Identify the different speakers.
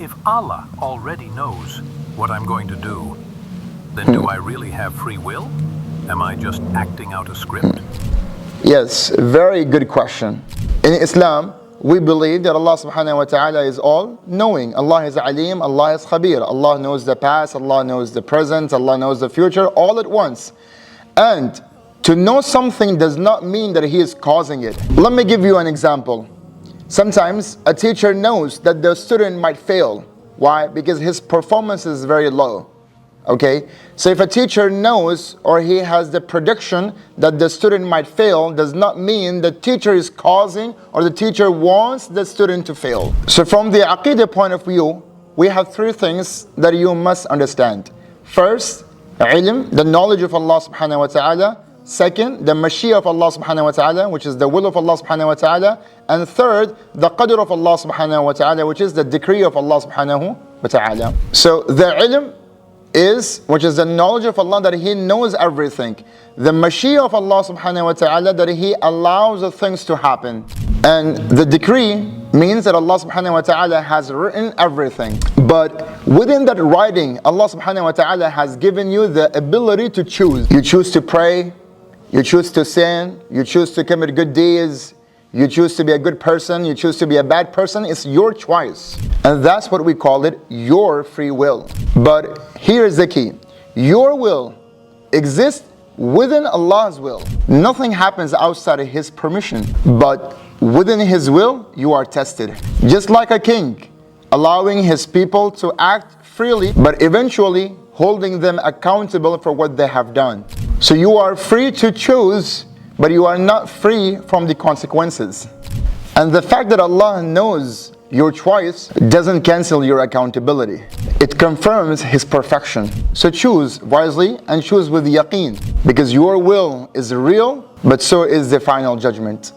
Speaker 1: If Allah already knows what I'm going to do, then do I really have free will? Am I just acting out a script?
Speaker 2: Yes, very good question. In Islam, we believe that Allah subhanahu wa ta'ala is all knowing. Allah is Alim, Allah is Khabir. Allah knows the past, Allah knows the present, Allah knows the future, all at once. And to know something does not mean that He is causing it. Let me give you an example. Sometimes a teacher knows that the student might fail. Why? Because his performance is very low. Okay? So if a teacher knows or he has the prediction that the student might fail, does not mean the teacher is causing or the teacher wants the student to fail. So from the Aqidah point of view, we have three things that you must understand. First, ilm, the knowledge of Allah subhanahu wa ta'ala. Second, the mashiyah of Allah subhanahu wa ta'ala, which is the will of Allah subhanahu wa ta'ala. And third, the qadr of Allah subhanahu wa ta'ala, which is the decree of Allah subhanahu wa ta'ala. So the ilm is, which is the knowledge of Allah, that He knows everything. The mashiyah of Allah subhanahu wa ta'ala, that He allows the things to happen. And the decree means that Allah subhanahu wa ta'ala has written everything. But within that writing, Allah subhanahu wa ta'ala has given you the ability to choose. You choose to pray, you choose to sin, you choose to commit good deeds, you choose to be a good person, you choose to be a bad person. It's your choice. And that's what we call it, your free will. But here's the key. Your will exists within Allah's will. Nothing happens outside of His permission. But within His will, you are tested. Just like a king, allowing his people to act freely, but eventually holding them accountable for what they have done. So you are free to choose, but you are not free from the consequences. And the fact that Allah knows your choice doesn't cancel your accountability. It confirms His perfection. So choose wisely and choose with yaqeen, because your will is real, but so is the final judgment.